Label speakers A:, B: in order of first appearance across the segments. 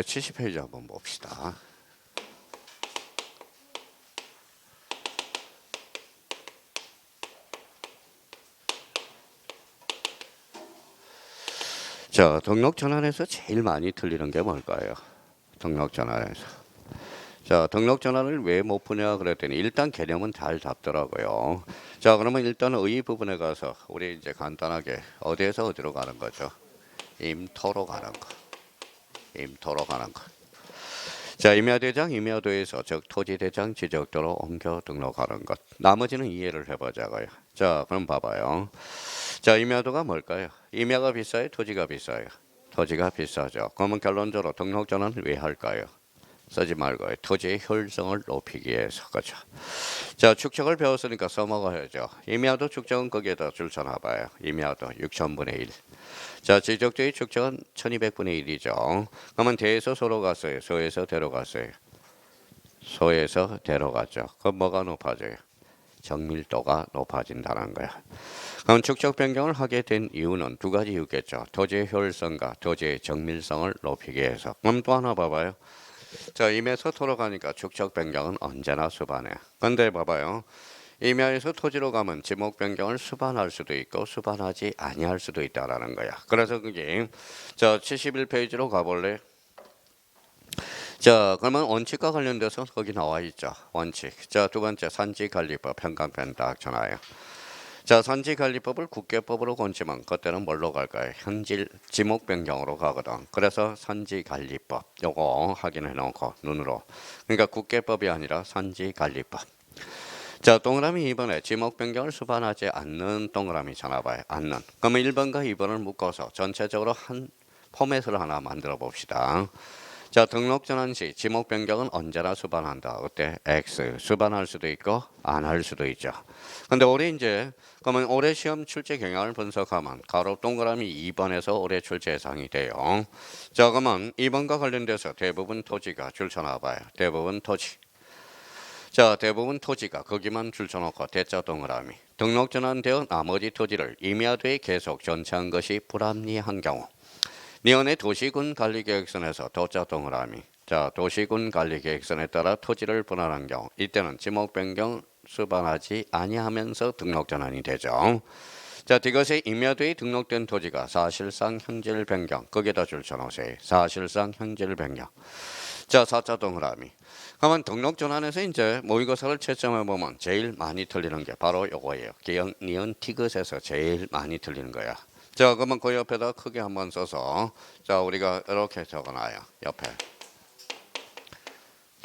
A: 70페이지 한번 봅시다. 자, 등록 전환에서 제일 많이 틀리는 게 뭘까요? 등록 전환에서. 자, 등록 전환을 왜 못 푸냐 그랬더니 일단 개념은 잘 잡더라고요. 자, 그러면 일단 의 부분에 가서 우리 이제 간단하게 어디에서 어디로 가는 거죠? 임토로 가는 거. 임토로 가는 거. 자, 임야대장, 임야도에서 즉 토지대장 지적도로 옮겨 등록하는 것. 나머지는 이해를 해보자고요. 자, 그럼 봐봐요. 자, 임야도가 뭘까요? 임야가 비싸요? 토지가 비싸요? 토지가 비싸죠. 그러면 결론적으로 등록 전환을 왜 할까요? 쓰지 말고요. 토지의 효율성을 높이기 위해서. 그렇죠. 자, 축척을 배웠으니까 써먹어야죠. 임야도 축척은 거기에다 줄 서놔봐요. 임야도 6천분의 1. 자, 지적도의 축척은 1200분의 1이죠. 그러면 대에서 소로 갔어요? 소에서 대로 갔어요? 소에서 대로 갔죠. 그럼 뭐가 높아져요? 정밀도가 높아진다는 거야. 그럼 축척 변경을 하게 된 이유는 두 가지 이유겠죠. 토지의 효율성과 토지의 정밀성을 높이기 위해서. 그럼 또 하나 봐봐요. 자, 임야에서 토로 가니까 축척 변경은 언제나 수반해. 근데 봐봐요. 임야에서 토지로 가면 지목 변경을 수반할 수도 있고 수반하지 아니할 수도 있다라는 거야. 그래서 그게 자 71페이지로 가볼래? 자, 그러면 원칙과 관련돼서 거기 나와 있죠. 원칙. 자, 두 번째 산지관리법 평강편 딱 전화요. 자, 산지관리법을 국계법으로 건지면 그때는 뭘로 갈까요? 현질 지목 변경으로 가거든. 그래서 산지관리법 요거 확인해 놓고 눈으로. 그러니까 국계법이 아니라 산지관리법. 자, 동그라미 2번에 지목 변경을 수반하지 않는 동그라미 전화봐요. 않는. 그러면 1번과 2번을 묶어서 전체적으로 한 포맷을 하나 만들어 봅시다. 자, 등록 전환 시 지목 변경은 언제나 수반한다. 그때 X 수반할 수도 있고 안 할 수도 있죠. 근데 올해 이제 그러면 올해 시험 출제 경향을 분석하면 가로 동그라미 2번에서 올해 출제 예상이 돼요. 자, 그러면 2번과 관련돼서 대부분 토지가 줄 서놔봐요. 대부분 토지. 자, 대부분 토지가 거기만 줄 서놓고 대자 동그라미. 등록 전환되어 나머지 토지를 임야도에 계속 전체한 것이 불합리한 경우. 니은의 도시군 관리계획선에서 도자 동그라미. 자, 도시군 관리계획선에 따라 토지를 분할한 경우 이때는 지목 변경 수반하지 아니하면서 등록 전환이 되죠. 자, 이것의 임야도에 등록된 토지가 사실상 현질 변경. 거기에다 줄 서놓으세요. 사실상 현질 변경. 자, 4자 동그라미. 그러면 등록 전환에서 이제 모의고사를 채점해 보면 제일 많이 틀리는 게 바로 요거예요. 기역, 니은, 티귿에서 제일 많이 틀리는 거야. 자, 그러면 그 옆에다 크게 한번 써서 자, 우리가 이렇게 적어놔요. 옆에.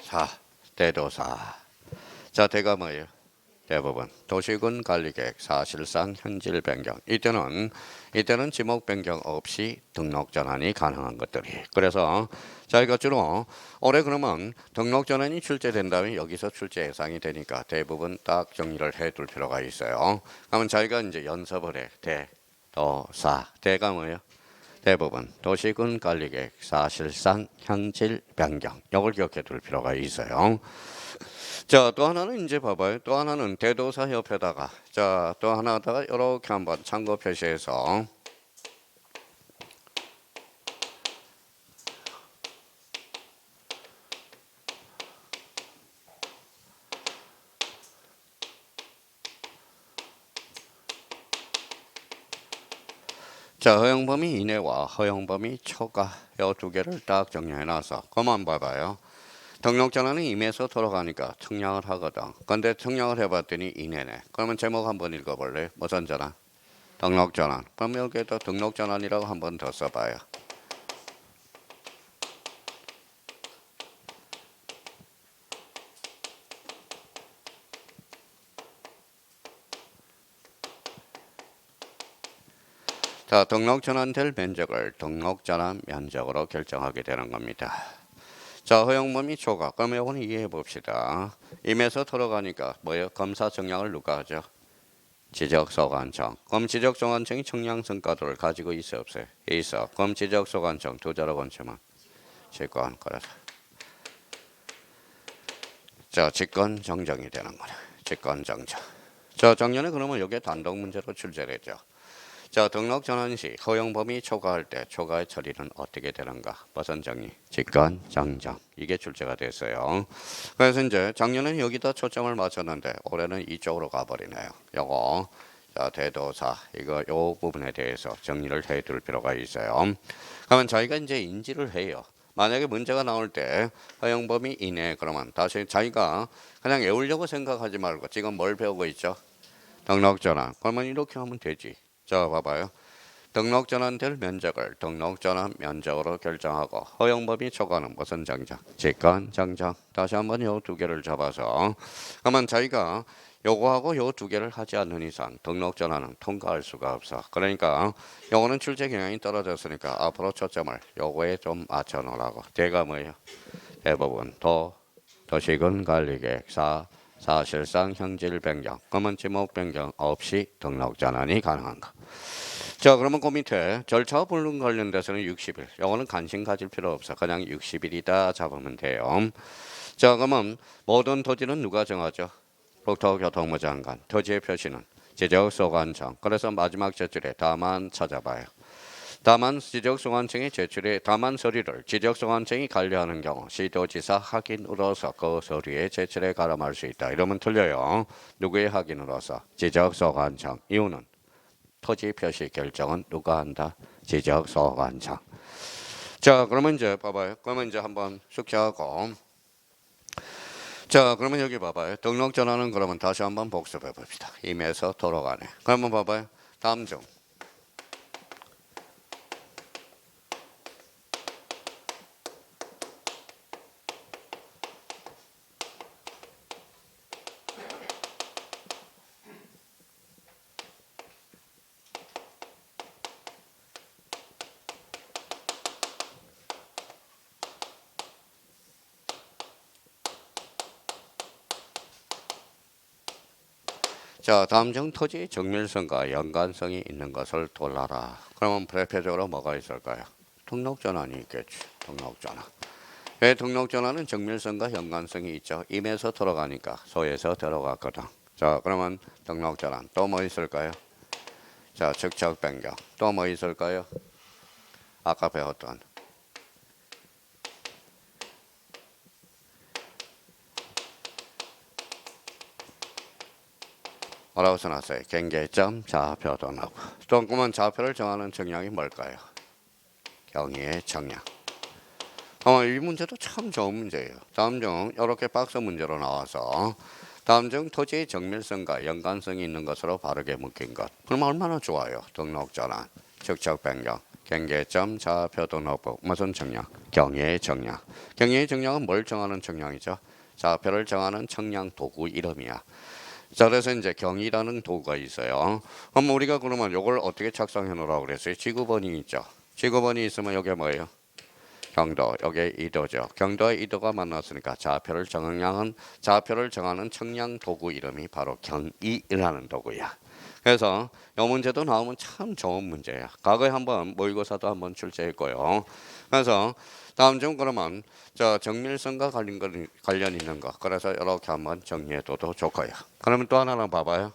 A: 자, 대도사. 자, 대가 뭐예요? 대부분 도시군 관리계획 사실상 현질 변경. 이때는 지목 변경 없이 등록 전환이 가능한 것들이. 그래서 저희가 주로 올해 그러면 등록 전환이 출제된다면 여기서 출제 예상이 되니까 대부분 딱 정리를 해둘 필요가 있어요. 그러면 저희가 이제 연습을 해. 대도사. 대가 뭐예요? 대부분 도시군 관리계획 사실상 현질 변경. 이걸 기억해 둘 필요가 있어요. 자, 또 하나는 이제 봐봐요. 또 하나는 대도사 옆에다가 자, 또 하나다가 이렇게 한번 참고 표시해서 자, 허용범위 이내와 허용범위 초과 이 두 개를 딱 정리해놔서 그만 봐봐요. 등록 전환은 임에서 돌아가니까 청량을 하거든. 근데 청량을 해봤더니 이내네. 그러면 제목 한번 읽어볼래? 무슨 전환? 등록 전환. 그럼 여기에다 등록 전환이라고 한번 더 써봐요. 자, 등록 전환될 면적을 등록 전환 면적으로 결정하게 되는 겁니다. 자, 허용범위 초과. 그럼 이거는 이해해 봅시다. 임에서 돌아가니까 뭐예요? 검사 정량을 누가 하죠? 지적소관청. 그럼 지적소관청이 청량성과도를 가지고 있어 없어요? 있어. 그럼 지적소관청 두 자로 건치면 직권. 그래서 자, 직권 정정이 되는 거네. 직권 정정. 자, 작년에 그러면 이게 단독 문제로 출제됐죠. 자, 등록 전환 시 허용 범위 초과할 때 초과의 처리는 어떻게 되는가? 버선 정리, 직관, 정정 이게 출제가 됐어요. 그래서 이제 작년에는 여기다 초점을 맞췄는데 올해는 이쪽으로 가버리네요. 요거 자, 대도사 이거 요 부분에 대해서 정리를 해둘 필요가 있어요. 그러면 저희가 이제 인지를 해요. 만약에 문제가 나올 때 허용 범위 이내 그러면 다시 자기가 그냥 외우려고 생각하지 말고 지금 뭘 배우고 있죠? 등록 전환. 그러면 이렇게 하면 되지. 자, 봐봐요. 등록 전환될 면적을 등록 전환 면적으로 결정하고 허용 범위 초과는 무슨 정정? 직관 정정. 다시 한번 요 두 개를 잡아서 그러면 저희가 요거하고 요 두 개를 하지 않는 이상 등록 전환은 통과할 수가 없어. 그러니까 요거는 출제 경향이 떨어졌으니까 앞으로 초점을 요거에 좀 맞춰 놓으라고. 대가 뭐예요? 대부분 도시군 관리계획 사실상 형질 변경, 그러면 지목 변경 없이 등록 전환이 가능한 거. 자, 그러면 그 밑에 절차와 불능 관련돼서는 60일. 요거는 관심 가질 필요 없어. 그냥 60일이다 잡으면 돼요. 자, 그러면 모든 토지는 누가 정하죠? 국토교통부 장관. 토지의 표시는 지적소관청. 그래서 마지막 제출에 다만 찾아봐요. 다만 지적소관청이 제출해 다만 서류를 지적소관청이 관리하는 경우 시도지사 확인으로서 그 서류에 제출에 가름할 수 있다. 이러면 틀려요. 누구의 확인으로서? 지적소관청. 이유는 토지 표시 결정은 누가 한다? 지적소관청. 자, 그러면 이제 봐봐요. 그러면 이제 한번 숙제하고. 자, 그러면 여기 봐봐요. 등록 전환은 그러면 다시 한번 복습해 봅시다. 임에서 도로가네. 그러면 봐봐요. 다음 중. 자, 다음 중 토지 정밀성과 연관성이 있는 것을 골라라. 그러면 대표적으로 뭐가 있을까요? 등록 전환이 있겠지. 등록 전환. 왜 등록 전환은 정밀성과 연관성이 있죠. 임에서 들어가니까 소에서 들어갔거든. 자, 그러면 등록 전환 또 뭐 있을까요? 자, 직접 변경 또 뭐 있을까요? 아까 배웠던 뭐라고 써놨어요? 경계점 좌표도 나오고. 또 그러면 좌표를 정하는 정량이 뭘까요? 경위의 정량. 이 문제도 참 좋은 문제예요. 다음 중 이렇게 박스 문제로 나와서 다음 중 토지의 정밀성과 연관성이 있는 것으로 바르게 묶인 것. 그럼 얼마나 좋아요. 등록 전환, 직접 변경, 경계점 좌표 등록부 무슨 정량? 경위의 정량. 경위의 정량은 뭘 정하는 정량이죠? 좌표를 정하는 정량 도구 이름이야. 자, 그래서 이제 경위라는 도구가 있어요. 그럼 우리가 그러면 이걸 어떻게 착성해 놓으라고 그랬어요? 지구본이 있죠. 지구본이 있으면 이게 뭐예요? 경도, 여기 이도죠. 경도와 이도가 만났으니까 좌표를 정하는 측량 도구 이름이 바로 경위라는 도구야. 그래서 이 문제도 나오면 참 좋은 문제야. 과거에 한번 모의고사도 한번 출제했고요. 그래서 다음 중 그러면 저 정밀성과 관련 있는 거. 그래서 이렇게 한번 정리해둬도 좋고요. 그러면 또 하나는 봐봐요.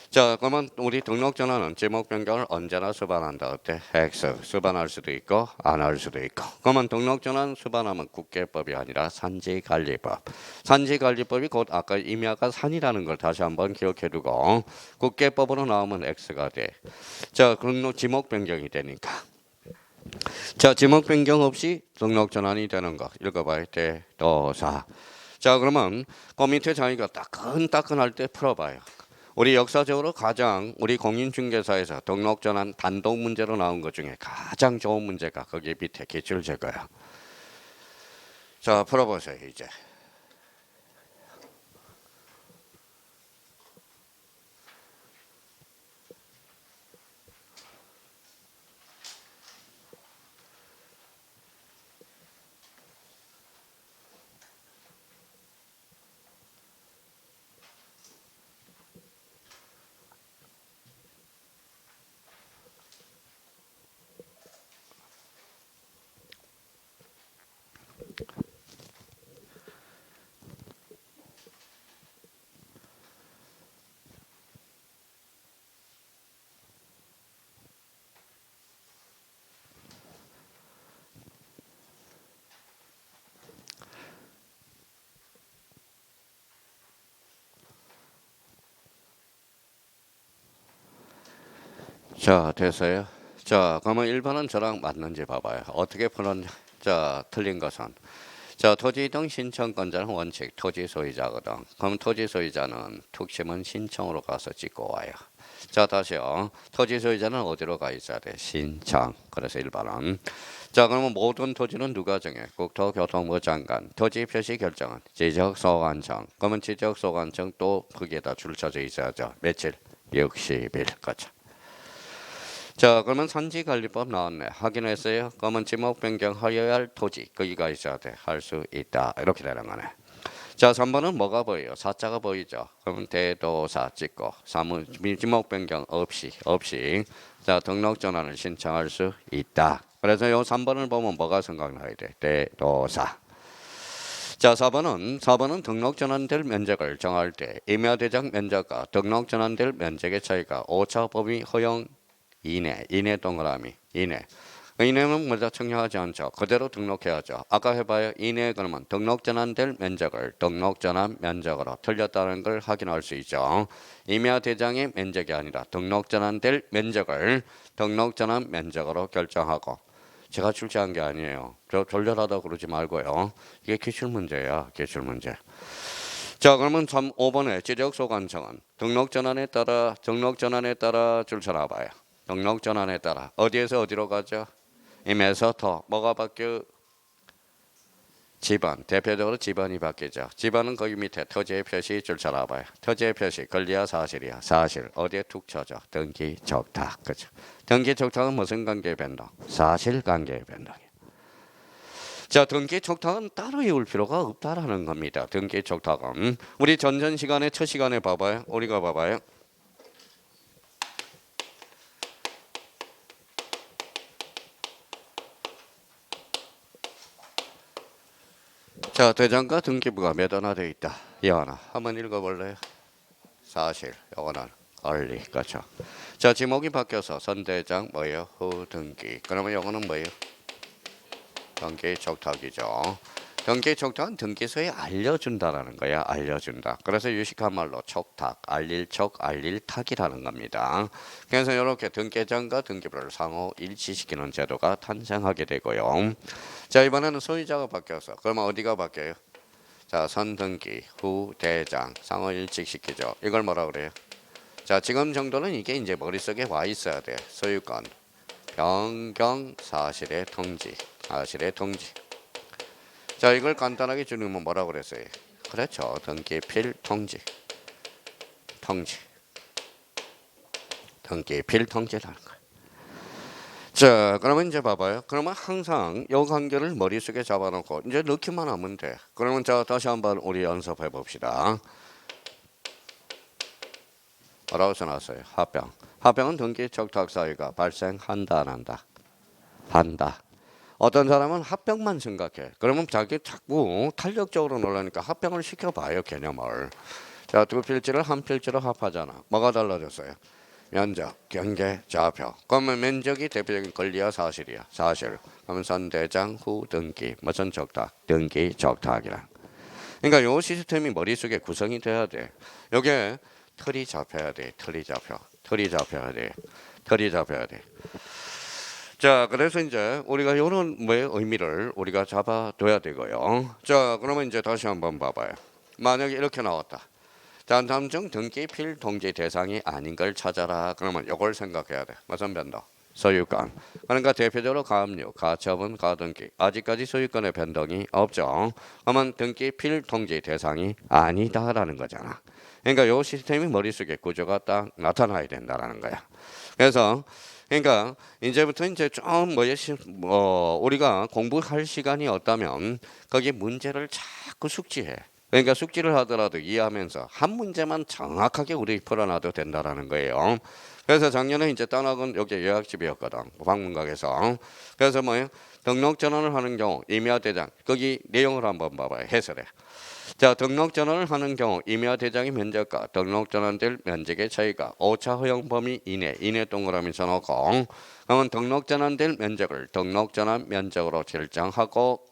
A: 자, 그러면 우리 등록 전환은 지목 변경을 언제나 수반한다. 어때? X 수반할 수도 있고 안 할 수도 있고. 그러면 등록 전환 수반하면 국계법이 아니라 산지관리법. 산지관리법이 곧 아까 임야가 산이라는 걸 다시 한번 기억해두고 국계법으로 나오면 X가 돼. 자, 등록 지목 변경이 되니까. 자, 지목 변경 없이 등록 전환이 되는 거 읽어봐야 돼. 도사. 자, 그러면 그 밑에 자기가 따끈따끈할 때 풀어봐요. 우리 역사적으로 가장 우리 공인중개사에서 등록 전환 단독 문제로 나온 것 중에 가장 좋은 문제가 거기 밑에 기출 제거야. 자, 풀어보세요 이제. 자, 됐어요. 자, 그러면 1번은 저랑 맞는지 봐봐요. 어떻게 푸는, 자, 틀린 것은. 자, 토지 이동 신청권자는 원칙 토지 소유자거든. 그럼 토지 소유자는 툭치면 신청으로 가서 찍고 와요. 자, 다시요. 토지 소유자는 어디로 가 있어야 돼? 신청. 그래서 1번은. 자, 그러면 모든 토지는 누가 정해? 국토교통부 장관. 토지 표시 결정은 지적소관청. 그러면 지적소관청 또 거기에다 줄 쳐져 있어야죠. 며칠? 60일. 그렇죠. 자, 그러면 산지관리법 나왔네. 확인했어요? 그러면 지목 변경하여야 할 토지 거기가 있어야 돼. 할 수 있다. 이렇게 되는 거네. 자, 3번은 뭐가 보여요? 사자가 보이죠? 그러면 대도사 찍고 지목 변경 없이 자, 등록 전환을 신청할 수 있다. 그래서 요 3번을 보면 뭐가 생각나야 돼? 대도사. 자, 4번은 등록 전환될 면적을 정할 때 임야대장 면적과 등록 전환될 면적의 차이가 오차 범위 허용 이내 동그라미 이내. 이내는 먼저 청량하지 않죠. 그대로 등록해야죠. 아까 해봐요. 이내 그러면 등록 전환될 면적을 등록 전환 면적으로 틀렸다는 걸 확인할 수 있죠. 임야 대장의 면적이 아니라 등록 전환될 면적을 등록 전환 면적으로 결정하고. 제가 출제한 게 아니에요. 저 졸렬하다 그러지 말고요. 이게 기출 문제야. 기출 문제. 자, 그러면 5번에 지적소관청은 등록 전환에 따라 줄 서놔봐요. 등록 전환에 따라 어디에서 어디로 가죠? 임에서 더 뭐가 바뀌어? 지번. 대표적으로 지번이 바뀌죠. 지번은 거기 밑에 토지의 표시 줄 서놔봐요. 토지의 표시 권리야 사실이야? 사실. 어디에 툭 쳐져? 등기 적탁. 그렇죠. 등기 적탁은 무슨 관계의 변동? 사실 관계의 변동이에요. 자, 등기 촉탁은 따로 외울 필요가 없다라는 겁니다. 등기 촉탁은 우리 전전 시간에 첫 시간에 봐봐요. 우리가 봐봐요. 자, 대장과 등기부가 몇 하나 돼 있다. 이 하나. 한번 읽어볼래요? 사실. 요거는 권리. 그렇죠. 자, 지목이 바뀌어서 선대장 뭐예요? 후등기. 그러면 요거는 뭐예요? 등기 촉탁이죠. 등기 촉탁은 등기소에 알려준다라는 거야. 알려준다. 그래서 유식한 말로 촉탁, 알릴 탁이라는 겁니다. 그래서 이렇게 등기장과 등기부를 상호 일치시키는 제도가 탄생하게 되고요. 자, 이번에는 소유자가 바뀌어서 그러면 어디가 바뀌어요? 자, 선등기, 후대장, 상호 일치시키죠. 이걸 뭐라 그래요? 자, 지금 정도는 이게 이제 머릿속에 와 있어야 돼. 소유권, 변경 사실의 통지. 자, 이걸 간단하게 줄이면 뭐라고 그랬어요? 그렇죠. 등기필 통지. 등기필 통지라는 거예요. 자, 그러면 이제 봐봐요. 그러면 항상 이 관계를 머릿속에 잡아놓고 이제 넣기만 하면 돼. 그러면 자, 다시 한번 우리 연습해 봅시다. 뭐라고 써놨어요? 합병은 등기 촉탁 사유가 발생한다 안 한다? 한다. 어떤 사람은 합병만 생각해. 그러면 자기 자꾸 탄력적으로 놀라니까 합병을 시켜봐요. 개념을. 자, 두 필지를 한 필지로 합하잖아. 뭐가 달라졌어요? 면적, 경계, 좌표. 그러면 면적이 대표적인 권리야 사실이야? 사실. 그러면 선대장 후 등기. 무슨 적탁? 등기 적탁이라. 그러니까 요 시스템이 머릿속에 구성이 돼야 돼. 요게 틀이 잡혀야 돼. 틀이 잡혀야 돼. 자, 그래서 이제 우리가 이런 의미를 우리가 잡아둬야 되고요. 자, 그러면 이제 다시 한번 봐봐요. 만약에 이렇게 나왔다. 자, 다음 중 등기 필통지 대상이 아닌 걸 찾아라. 그러면 이걸 생각해야 돼. 무슨 변동? 소유권. 그러니까 대표적으로 가압류, 가처분, 가등기. 아직까지 소유권의 변동이 없죠. 그러면 등기 필통지 대상이 아니다라는 거잖아. 그러니까 이 시스템이 머릿속에 구조가 딱 나타나야 된다라는 거야. 그래서 그러니까 이제부터 이제 좀 우리가 공부할 시간이 없다면 거기 문제를 자꾸 숙지해. 그러니까 숙지를 하더라도 이해하면서 한 문제만 정확하게 우리 풀어놔도 된다라는 거예요. 그래서 작년에 이제 단학은 여기 예약집이었거든. 방문각에서. 그래서 등록 전환을 하는 경우 임야대장 거기 내용을 한번 봐봐요. 해설해. 자, 등록 전환을 하는 경우 임야 대장의 면적과 등록 전환될 면적의 차이가 오차 허용 범위 이내 동그라미 써놓고 그러면 등록 전환될 면적을 등록 전환 면적으로 결정하고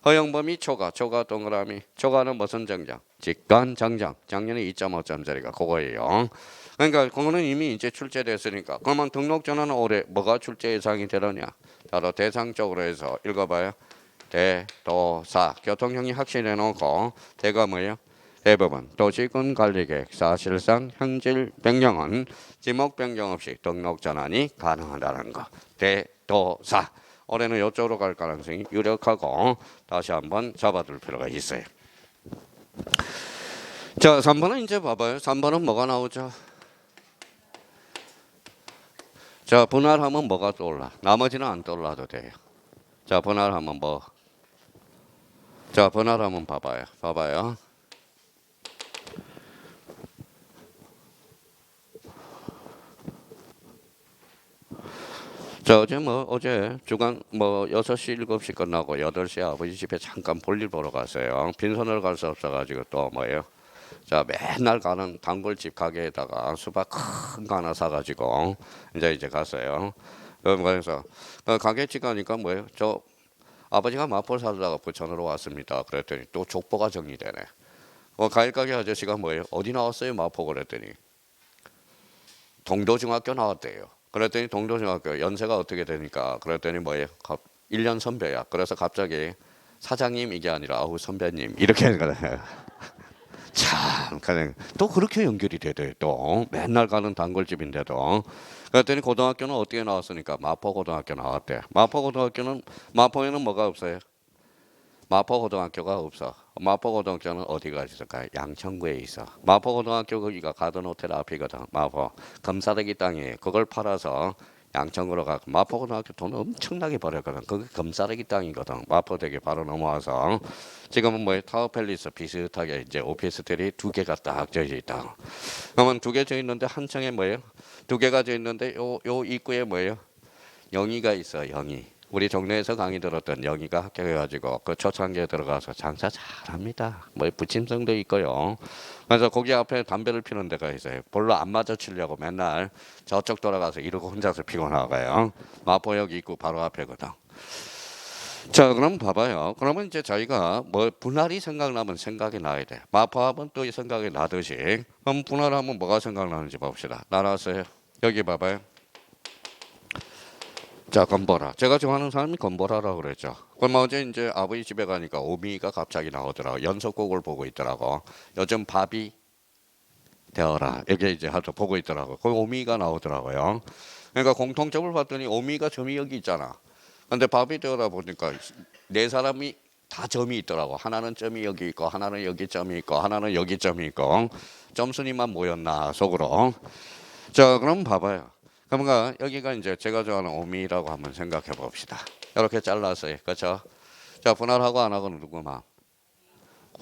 A: 허용범위 초과 동그라미. 초과는 무슨 정정? 직관 정정. 작년에 2.5점짜리가 그거예요. 그러니까 그거는 이미 이제 출제됐으니까. 그러면 등록 전화는 올해 뭐가 출제 예상이 되느냐? 바로 대상적으로 해서 읽어봐요. 대도사. 교통형이 확실해 놓고 대가 뭐예요? 대부분 도시군 관리계획. 사실상 형질 변경은 지목 변경 없이 등록 전환이 가능하다는 거. 대도사. 올해는 이쪽으로 갈 가능성이 유력하고 다시 한번 잡아둘 필요가 있어요. 자, 3번은 이제 봐봐요. 3번은 뭐가 나오죠? 자, 분할하면 뭐가 떠올라? 나머지는 안 떠올라도 돼요. 자, 분할하면 뭐? 자, 분할하면 봐봐요. 자, 어제 주간 6시 7시 끝나고 8시에 아버지 집에 잠깐 볼일 보러 갔어요. 빈손으로 갈 수 없어가지고 또 뭐예요? 자, 맨날 가는 단골집 가게에다가 수박 큰 거 하나 사가지고 이제 갔어요. 그래서 가게집 가니까 뭐예요? 저 아버지가 마포를 살다가 부천으로 왔습니다. 그랬더니 또 족보가 정리되네. 과일 가게 아저씨가 뭐예요? 어디 나왔어요? 마포. 그랬더니 동도중학교 나왔대요. 그랬더니 동도중학교 연세가 어떻게 되니까 그랬더니 뭐예요? 1년 선배야. 그래서 갑자기 사장님 이게 아니라 아우 선배님 이렇게 하는 거예요. 참 그냥 또 그렇게 연결이 되대. 또 맨날 가는 단골집인데도. 그랬더니 고등학교는 어떻게 나왔으니까 마포고등학교 나왔대. 마포에는 뭐가 없어요? 마포고등학교가 없어. 마포고등학교는 어디가 있을까요? 양천구에 있어. 마포고등학교 거기가 가든호텔 앞이거든. 마포 금사대기 땅이에요. 그걸 팔아서 양천구로 가고 마포고등학교 돈 엄청나게 벌었거든. 그게 금사대기 땅이거든. 마포대교 바로 넘어와서 지금은 뭐예요? 타워팰리스 비슷하게 이제 오피스텔이 2개가 딱 져 있다. 그러면 2개 져 있는데 한 층에 뭐예요? 2개가 져 있는데 요 입구에 뭐예요? 영희가 있어. 영희. 우리 동네에서 강의 들었던 영희가 합격해가지고 그 초창기에 들어가서 장사 잘합니다. 뭐 부침성도 있고요. 그래서 거기 앞에 담배를 피는 데가 있어요. 별로 안 마주치려고 맨날 저쪽 돌아가서 이러고 혼자서 피고 나가요. 마포역 입구 바로 앞에거든. 자, 그럼 봐봐요. 그러면 이제 저희가 뭐 분할이 생각나면 생각이 나야 돼. 마포하면 또 생각이 나듯이. 그럼 분할하면 뭐가 생각나는지 봅시다. 나왔어요. 여기 봐봐요. 자, 건보라. 제가 좋아하는 사람이 건보라라고 그랬죠. 그럼 어제 이제 아버지 집에 가니까 오미가 갑자기 나오더라고. 연속곡을 보고 있더라고. 요즘 밥이 되어라. 이게 이제 하도 보고 있더라고. 그 오미가 나오더라고요. 그러니까 공통점을 봤더니 오미가 점이 여기 있잖아. 근데 밥이 되어라 보니까 네 사람이 다 점이 있더라고. 하나는 점이 여기 있고, 하나는 여기 점이 있고, 하나는 여기 점이 있고. 점순이만 모였나 속으로. 자, 그럼 봐봐요. 그러니까 여기가 이제 제가 좋아하는 오미라고 한번 생각해 봅시다. 이렇게 잘랐어요. 그렇죠? 자, 분할하고 안 하고는 누구 마음?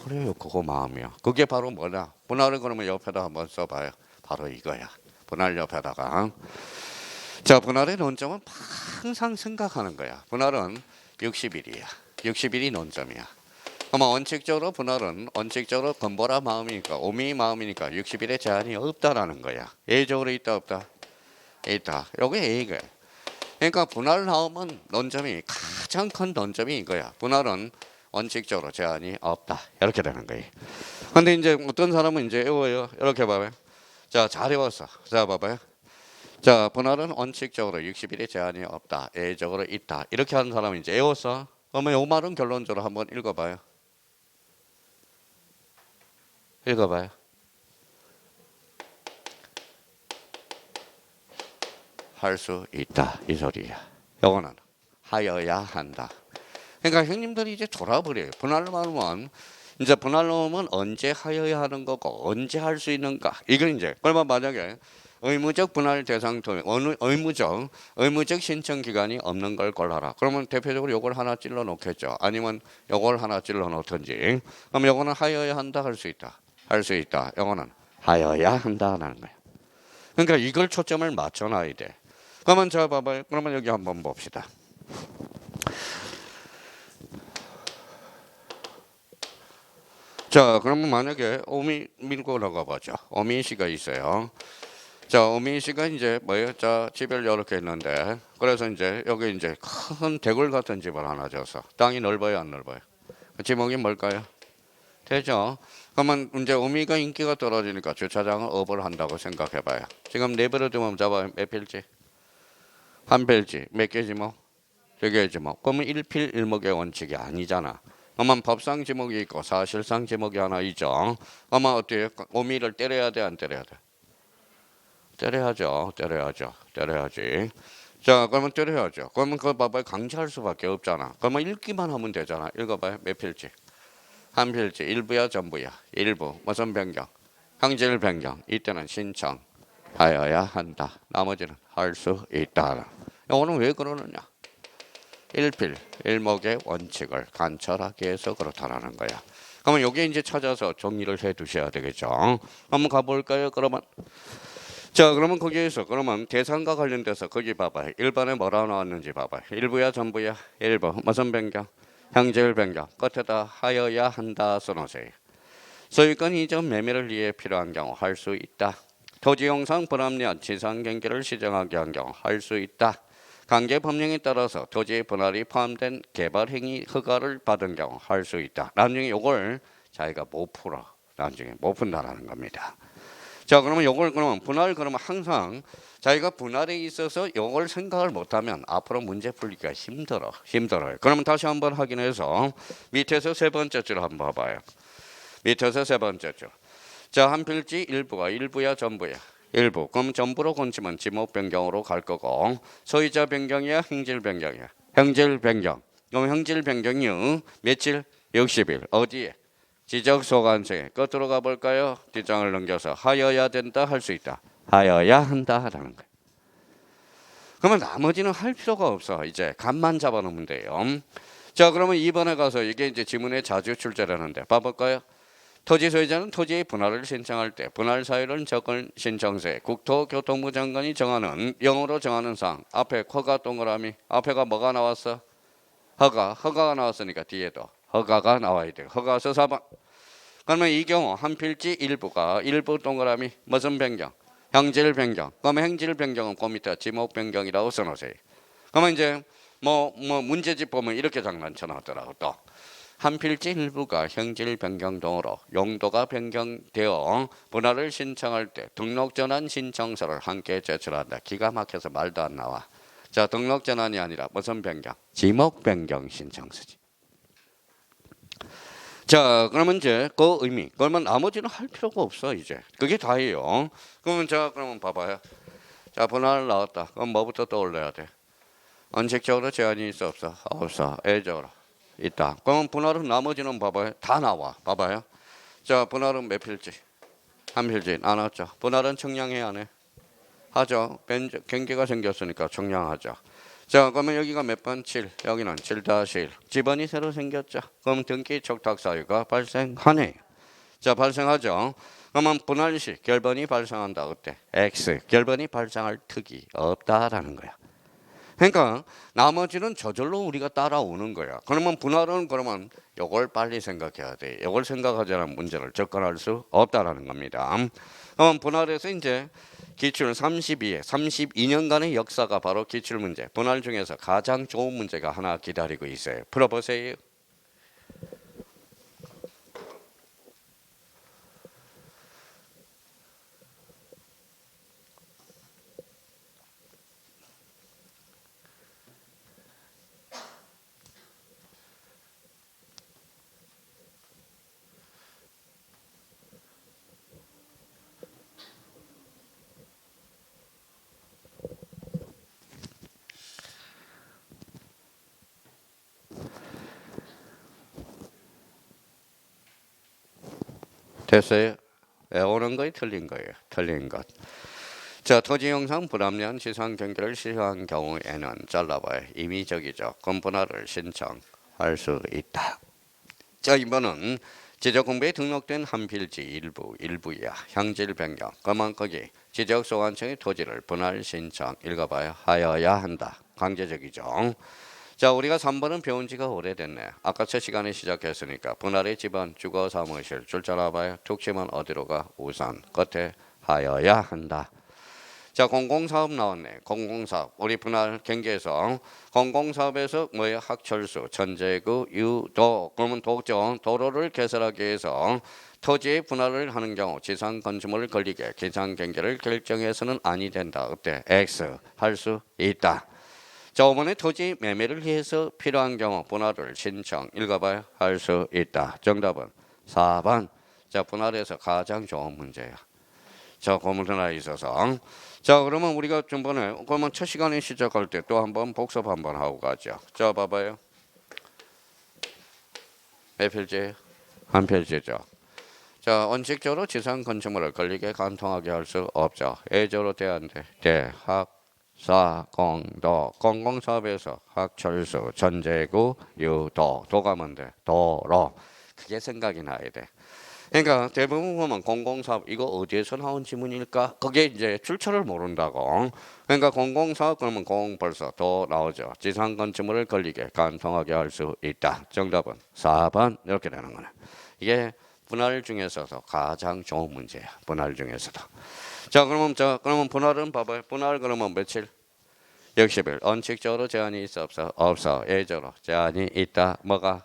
A: 그래요. 그거 마음이야. 그게 바로 뭐냐? 분할을 그러면 옆에다 한번 써봐요. 바로 이거야. 분할 옆에다가. 자, 분할의 논점은 항상 생각하는 거야. 분할은 60일이야. 60일이 논점이야. 그러면 원칙적으로 분할은 원칙적으로 건보라 마음이니까 오미 마음이니까 60일에 제한이 없다라는 거야. 예적으로 있다 없다? 있다. 여기 A가. 그러니까 분할 나오면 논점이 가장 큰 논점이 이거야. 분할은 원칙적으로 제한이 없다. 이렇게 되는 거예요. 근데 이제 어떤 사람은 이제 외워요. 이렇게 봐봐요. 자, 잘 외웠어. 자, 봐봐요. 자, 분할은 원칙적으로 60일에 제한이 없다. 예적으로 있다. 이렇게 하는 사람은 이제 외웠어. 그러면 이 말은 결론적으로 한번 읽어봐요. 읽어봐요. 할 수 있다 이 소리야. 요거는 하여야 한다. 그러니까 형님들이 이제 돌아버려요. 분할로 하면 이제 분할로 하면 언제 하여야 하는 거고 언제 할 수 있는가. 이건 이제 그러면 만약에 의무적 분할 대상 토 의무적 신청 기간이 없는 걸 골라라. 그러면 대표적으로 요걸 하나 찔러 놓겠죠. 아니면 요걸 하나 찔러 놓든지. 그럼 요거는 하여야 한다 할 수 있다. 할 수 있다. 요거는 하여야 한다라는 거야. 그러니까 이걸 초점을 맞춰 놔야 돼. 그러면 자 봐봐요. 그러면 여기 한번 봅시다. 자, 그러면 만약에 오미 밀고 나가 보죠. 오미 씨가 있어요. 자, 오미 씨가 이제 뭐예요? 자, 집을 이렇게 했는데, 그래서 이제 여기 이제 큰 대굴 같은 집을 하나 줬어. 땅이 넓어요, 안 넓어요? 지목이 뭘까요? 되죠. 그러면 이제 어미가 인기가 떨어지니까 주차장을 업을 한다고 생각해봐요. 지금 네버를 두면 잡아요. 몇 필지? 한 필지. 몇 개 지목? 두 개 지목. 그러면 1필 1목의 원칙이 아니잖아. 그러면 법상 지목이 있고 사실상 지목이 하나 있죠. 아마 어때요? 어미를 때려야 돼, 안 때려야 돼? 때려야죠. 때려야지. 자, 그러면 때려야죠. 그러면 그거 봐봐요. 강제할 수밖에 없잖아. 그러면 읽기만 하면 되잖아. 읽어봐요. 몇 필지? 한 필지. 일부야 전부야? 일부. 무슨 변경? 형질 변경. 이때는 신청하여야 한다. 나머지는 할 수 있다. 이거는 왜 그러느냐? 일필, 일목의 원칙을 관철하기 위해서 그렇다라는 거야. 그러면 여기 이제 찾아서 정리를 해 두셔야 되겠죠. 한번 가볼까요? 그러면 자, 그러면 거기에서 그러면 대상과 관련돼서 거기 봐봐요. 1번에 뭐라 나왔는지 봐봐요. 일부야 전부야? 일부. 무슨 변경? 형질 변경. 끝에다 하여야 한다 써놓으세요. 소유권 이전 매매를 위해 필요한 경우 할 수 있다. 토지 용상 불합리한 지상 경계를 시정하게 한 경우 할 수 있다. 관계 법령에 따라서 토지 분할이 포함된 개발 행위 허가를 받은 경우 할 수 있다. 나중에 이걸 자기가 못 풀어. 나중에 못 푼다라는 겁니다. 자, 그러면 요걸 그러면 분할 그러면 항상 자기가 분할에 있어서 요걸 생각을 못하면 앞으로 문제 풀기가 힘들어요. 그러면 다시 한번 확인해서 밑에서 세 번째 줄 한번 봐봐요. 밑에서 세 번째 줄. 자, 한 필지 일부가 일부야 전부야? 일부. 그럼 전부로 건치면 지목 변경으로 갈 거고 소유자 변경이야 행질 변경이야? 행질 변경. 그럼 행질 변경이 며칠? 60일. 어디에? 지적 소관청에 끝으로 가볼까요? 뒷장을 넘겨서 하여야 된다 할 수 있다. 하여야 한다라는 거예요. 그러면 나머지는 할 필요가 없어. 이제 간만 잡아놓으면 돼요. 자, 그러면 2번에 가서 이게 이제 지문에 자주 출제하는데 봐볼까요? 토지 소유자는 토지의 분할을 신청할 때 분할 사유를 적은 신청서에 국토교통부 장관이 정하는 영어로 정하는 사항 앞에 허가 동그라미 앞에가 뭐가 나왔어? 허가가 나왔으니까 뒤에도 허가가 나와야 돼요. 허가서 4번. 그러면 이 경우 한 필지 일부가 일부 동그라미 무슨 변경? 형질 변경. 그러면 형질 변경은 그 밑에 지목 변경이라고 써놓으세요. 그러면 이제 뭐 문제집 보면 이렇게 장난쳐 놨더라고 또. 한 필지 일부가 형질 변경 등으로 용도가 변경되어 분할을 신청할 때 등록 전환 신청서를 함께 제출한다. 기가 막혀서 말도 안 나와. 자, 등록 전환이 아니라 무슨 변경? 지목 변경 신청서지. 자, 그러면 이제 그 의미. 그러면 나머지는 할 필요가 없어 이제. 그게 다예요. 그러면 자, 그러면 봐봐요. 자, 분할 나왔다. 그럼 뭐부터 떠올려야 돼? 원칙적으로 제한이 있어 없어? 없어. 애적으로 있다. 그러면 분할은 나머지는 봐봐요. 다 나와. 봐봐요. 자, 분할은 몇 필지? 한 필지 나눴죠. 분할은 청량해야 안 해? 하죠. 경계가 생겼으니까 청량하죠. 자, 그러면 여기가 몇 번? 7. 여기는 7-1. 집안이 새로 생겼죠. 그럼 등기 촉탁 사유가 발생하네. 자, 발생하죠. 그러면 분할 시 결번이 발생한다. 어때? X. 결번이 발생할 턱이 없다라는 거야. 그러니까 나머지는 저절로 우리가 따라오는 거야. 그러면 분할은 그러면 이걸 빨리 생각해야 돼. 이걸 생각하지 않으면 문제를 접근할 수 없다라는 겁니다. 그럼 분할에서 이제 기출 32년간의 역사가 바로 기출 문제. 분할 중에서 가장 좋은 문제가 하나 기다리고 있어요. 풀어보세요. 됐어요? 외우는 거에 틀린 거예요. 틀린 것. 자, 토지 용상 불합리한 지상 경계를 시행한 경우에는 잘라봐요. 임의적이죠. 건분할을 신청할 수 있다. 자, 이번은 지적공부에 등록된 한 필지 일부야. 형질 변경. 그러면 거기 지적소관청의 토지를 분할 신청 읽어봐요. 하여야 한다. 강제적이죠. 자, 우리가 3번은 배운 지가 오래됐네. 아까 첫 시간에 시작했으니까 분할의 집안, 주거, 사무실 줄 잘 알아봐요. 툭 치면 어디로 가? 우선 끝에 하여야 한다. 자, 공공사업 나왔네. 공공사업. 우리 분할 경계에서 공공사업에서 뭐예요? 학철수, 전제구, 유도. 그러면 도죠. 도로를 개설하기 위해서 토지의 분할을 하는 경우 지상 건축물을 걸리게 기상 경계를 결정해서는 아니 된다. 어때? X 할 수 있다. 자, 5번에 토지 매매를 위해서 필요한 경우 분할을 신청 읽어봐요. 할 수 있다. 정답은 4번. 자, 분할에서 가장 좋은 문제야. 자, 고문 하나 있어서. 자, 그러면 우리가 전번에 그러면 첫 시간에 시작할 때 또 한번 복습 한번 하고 가죠. 자, 봐봐요. 몇 필지예요? 한 필지죠. 자, 원칙적으로 지상 건축물을 걸리게 간통하게 할 수 없죠. 예적으로 돼야 안 돼. 대학 사공도 공공사업에서 학철수 전제구 유도 도가면 돼. 도로 그게 생각이 나야 돼. 그러니까 대부분 보면 공공사업 이거 어디에서 나온 지문일까? 그게 이제 출처를 모른다고. 그러니까 공공사업 그러면 공 벌써 도 나오죠. 지상 건축물을 걸리게 간통하게 할 수 있다. 정답은 4번 이렇게 되는 거네. 이게 분할 중에서도 가장 좋은 문제야. 분할 중에서도. 자, 그러면 분할은 봐봐요. 분할 그러면 며칠? 60일. 원칙적으로 제한이 있어 없어? 없어. 예적으로 제한이 있다. 뭐가?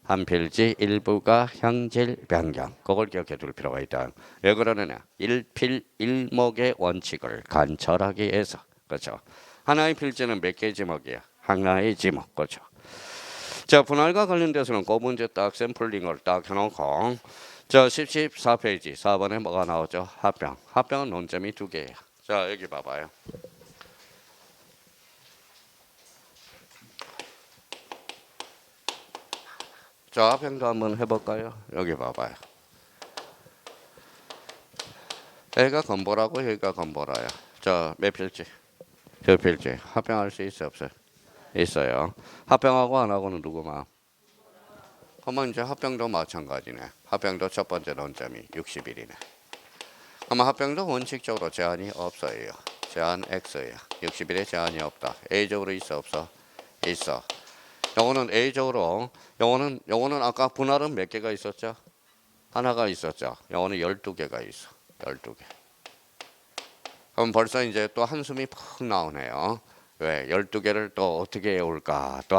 A: 한 필지 일부가 형질 변경. 그걸 기억해 둘 필요가 있다. 왜 그러느냐? 일필일목의 원칙을 관철하기 위해서. 그렇죠? 하나의 필지는 몇 개의 지목이야? 하나의 지목. 그렇죠? 자, 분할과 관련돼서는 그 문제 딱 샘플링을 딱 해놓고 자, 14페이지 4번에 뭐가 나오죠? 합병. 합병은 논점이 2개예요. 자, 여기 봐봐요. 자, 합병도 한번 해볼까요? 여기 봐봐요. 여기가 건보라고 여기가 건보라요. 자, 몇 필지? 2필지. 합병할 수 있어 없어요? 있어요. 합병하고 안 하고는 누구만? 그러면 이제 합병도 마찬가지네. 합병도 첫 번째 논점이 60일이네. 아마 합병도 원칙적으로 제한이 없어요. 제한 X예요. 60일에 제한이 없다. A적으로 있어 없어? 있어. 요거는 A적으로 요거는 아까 분할은 몇 개가 있었죠? 하나가 있었죠. 요거는 12개가 있어. 12개. 그럼 벌써 이제 또 한숨이 푹 나오네요. 왜? 12개를 또 어떻게 외울까? 또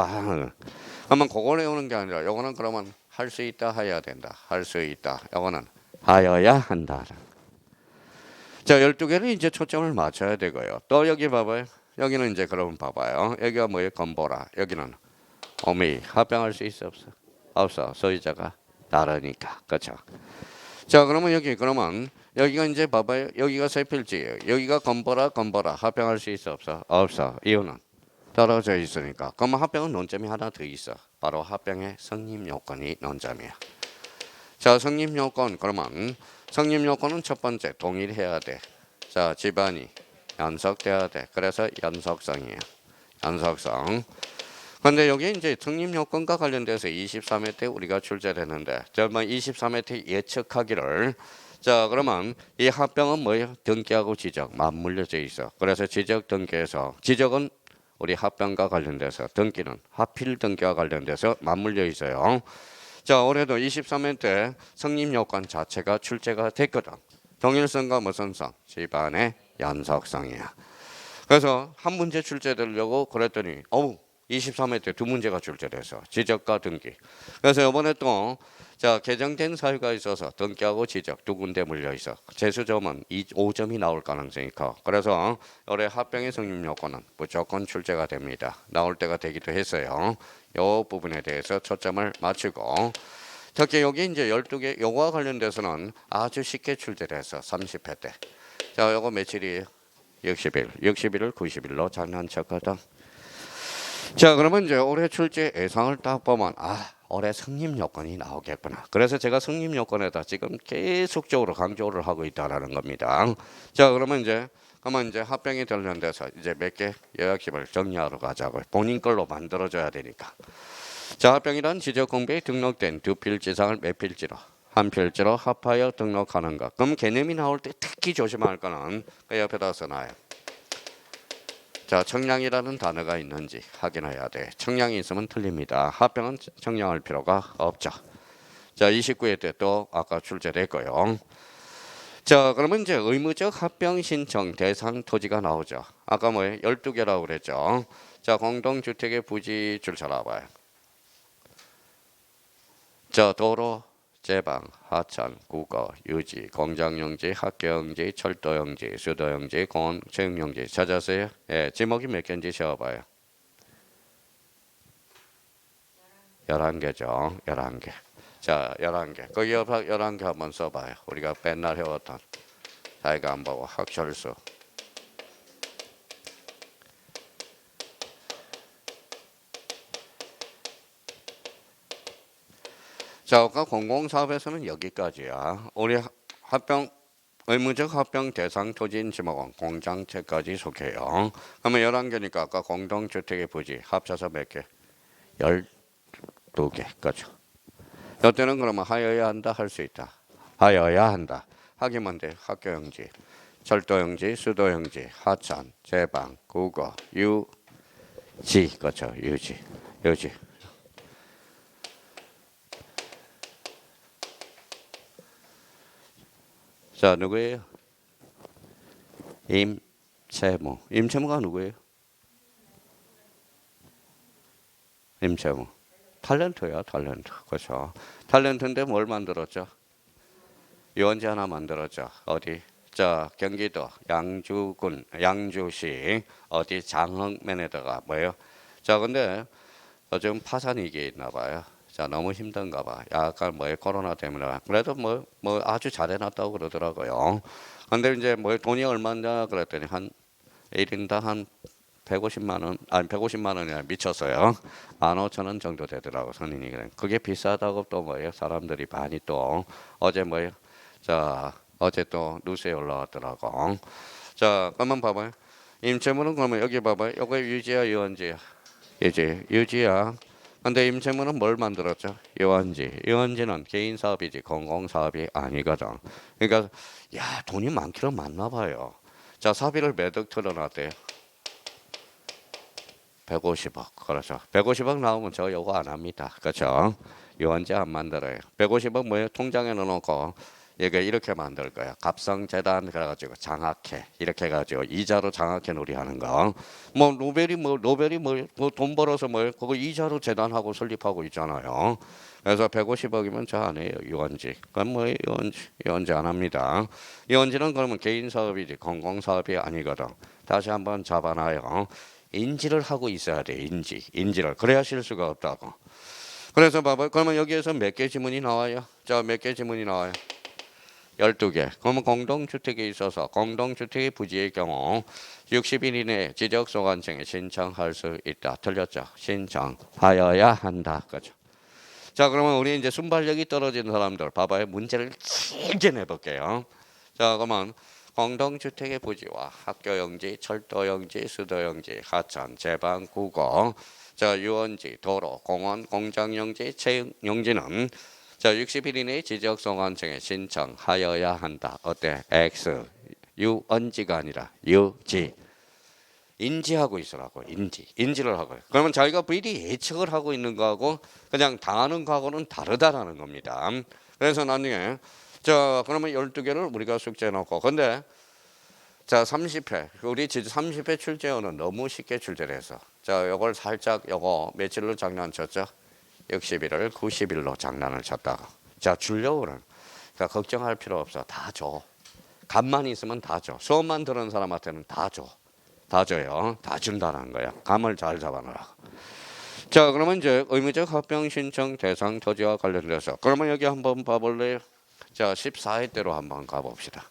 A: 그러면 그걸 외우는 게 아니라 요거는 그러면 할 수 있다 해야 된다. 할 수 있다. 요거는 하여야 한다. 자, 12개는 이제 초점을 맞춰야 되고요. 또 여기 봐봐요. 여기는 이제 그러면 봐봐요. 여기가 뭐예요? 건보라. 여기는 어미 합병할 수 있어 없어? 없어. 소유자가 다르니까. 그렇죠? 자, 그러면 그러면 여기가 이제 봐봐요. 여기가 세 필지예요. 여기가 건보라 합병할 수 있어 없어? 없어. 이유는 떨어져 있으니까. 그러면 합병은 논점이 하나 더 있어. 바로 합병의 성립 요건이 논점이야. 자, 성립 요건 그러면 성립 요건은 첫 번째 동일해야 돼. 자, 집안이 연속돼야 돼. 그래서 연속성이에요. 연속성. 근데 여기 이제 성립 요건과 관련돼서 23회 때 우리가 출제했는데 정말 23회 때 예측하기를 자, 그러면 이 합병은 뭐예요? 등기하고 지적 맞물려져 있어. 그래서 지적 등기에서 지적은 우리 합병과 관련돼서 등기는 하필 등기와 관련돼서 맞물려 있어요. 자, 올해도 23회 때 성립 요건 자체가 출제가 됐거든. 동일성과 무슨 성? 집안의 연속성이야. 그래서 한 문제 출제되려고 그랬더니 23회 때 2문제가 출제돼서 지적과 등기. 그래서 이번에 또 자, 개정된 사유가 있어서 등기하고 지적 2군데 물려 있어. 재수점은 5점이 나올 가능성이 커. 그래서 올해 합병의 성립 요건은 무조건 출제가 됩니다. 나올 때가 되기도 했어요. 이 부분에 대해서 초점을 맞추고 특히 여기 이제 12개 요거와 관련돼서는 아주 쉽게 출제돼서 30회 때. 자, 요거 며칠이에요? 60일. 60일을 90일로 장난 쳤거든. 자, 그러면 이제 올해 출제 예상을 딱 보면 올해 성립 요건이 나오겠구나. 그래서 제가 성립 요건에다 지금 계속적으로 강조를 하고 있다라는 겁니다. 자, 그러면 이제 합병이 관련돼서 이제 몇 개 요약집을 정리하러 가자고요. 본인 걸로 만들어줘야 되니까. 자, 합병이란 지적 공부에 등록된 2필지 이상을 몇 필지로? 한 필지로 합하여 등록하는 것. 그럼 개념이 나올 때 특히 조심할 거는 그 옆에다 써놔요. 자, 청량이라는 단어가 있는지 확인해야 돼. 청량이 있으면 틀립니다. 합병은 청량할 필요가 없죠. 자, 29회 때 또 아까 출제됐고요. 자, 그러면 이제 의무적 합병 신청 대상 토지가 나오죠. 아까 뭐예요? 12개라고 그랬죠. 자, 공동주택의 부지 줄 찾아봐요. 자, 도로, 제방, 하천, 국어, 유지, 공장용지, 학교용지, 철도용지, 수도용지, 공원, 체육용지 찾았어요? 예, 지목이 몇 개인지 세어봐요. 11개죠. 11개. 자, 11개. 그 11개 한번 써봐요. 우리가 맨날 해왔던 자기가 안 보고 학철수. 자, 아까 공공사업에서는 여기까지야. 우리 합병 의무적 합병 대상 토지인 지목은 공장채까지 속해요. 그러면 11개니까 아까 공동주택의 부지 합쳐서 몇 개? 12개. 그렇죠. 이때는 그러면 하여야 한다 할 수 있다. 하여야 한다. 하기만 돼. 학교용지, 철도용지, 수도용지, 하천, 제방, 국어, 유지. 그렇죠. 유지. 유지. 자, 누구예요? 임채무. 임채무가 누구예요? 임채무. 탤런트야, 탤런트. 그렇죠. 탤런트인데 뭘 만들었죠? 유원지 하나 만들었죠. 어디? 자, 경기도 양주군, 양주시 어디 장흥면에다가 뭐예요? 자, 근데 요즘 파산 위기에 있나 봐요. 자, 너무 힘든가 봐. 약간 뭐에 코로나 때문에. 그래도 뭐 아주 잘해놨다고 그러더라고요. 근데 이제 뭐 돈이 얼마냐 그랬더니 한 1인당 한 150만 원, 아니 150만 원이 아니라 미쳤어요. 15,000원 정도 되더라고 선인이. 그게 비싸다고 또 뭐예요? 사람들이 많이 또 어제 뭐예요? 자, 어제 또 뉴스에 올라왔더라고. 자, 그러면 봐봐요. 임채무는 그러면 여기 봐봐요. 요거 유지야 유원지야? 유지야. 근데 임채무는 뭘 만들었죠? 유원지. 유원지는 개인 사업이지 공공 사업이 아니거든. 그러니까 야 돈이 많기는 많나 봐요. 자, 사비를 몇 억 틀어놨대요? 150억. 그렇죠. 150억 나오면 저 요거 안 합니다. 그렇죠. 유언제 안 만들어요. 150억 뭐예요? 통장에 넣어놓고 이게 이렇게 만들 거야. 갑성재단 그래가지고 장학회 이렇게 해가지고 이자로 장학회 놀이하는 거. 뭐 노벨이 돈 벌어서 뭐 그거 이자로 재단하고 설립하고 있잖아요. 그래서 150억이면 저 안 해요. 유언지. 그건 뭐 유언지 안 합니다. 유언지는 그러면 개인 사업이지 공공 사업이 아니거든. 다시 한번 잡아놔요. 인지를 하고 있어야 돼. 인지를. 그래야 실수가 없다고. 그래서 봐봐요. 그러면 여기에서 몇 개 지문이 나와요? 자, 몇 개 지문이 나와요? 12개. 그러면 공동주택에 있어서 공동주택의 부지의 경우 60일 이내에 지적소관청에 신청할 수 있다. 틀렸죠? 신청하여야 한다. 그죠? 자, 그러면 우리 이제 순발력이 떨어진 사람들 봐봐요. 문제를 길게 내볼게요. 자, 그러면 공동주택의 부지와 학교용지, 철도용지, 수도용지, 하천, 제방, 국어, 자, 유원지, 도로, 공원, 공장용지, 체육용지는 자, 60일 이내에 지적소관청에 신청하여야 한다. 어때? X. 유언지가 아니라 유지. 인지하고 있으라고. 인지를 하고요. 그러면 자기가 미리 예측을 하고 있는 거하고 그냥 당하는 거하고는 다르다라는 겁니다. 그래서 나중에 자, 그러면 12개를 우리가 숙제해 놓고 근데 자, 30회. 우리 30회 출제어는 너무 쉽게 출제를 해서 자, 요걸 살짝 요거 며칠로 장난쳤죠? 60일을 90일로 장난을 쳤다가 자, 주려고는 그러니까 걱정할 필요 없어. 다 줘. 감만 있으면 다 줘. 수업만 들은 사람한테는 다 줘. 다 줘요. 다 준다는 거야. 감을 잘 잡아놔라. 자, 그러면 이제 의무적 합병 신청 대상 토지와 관련돼서 그러면 여기 한번 봐볼래요? 자, 14회대로 한번 가봅시다.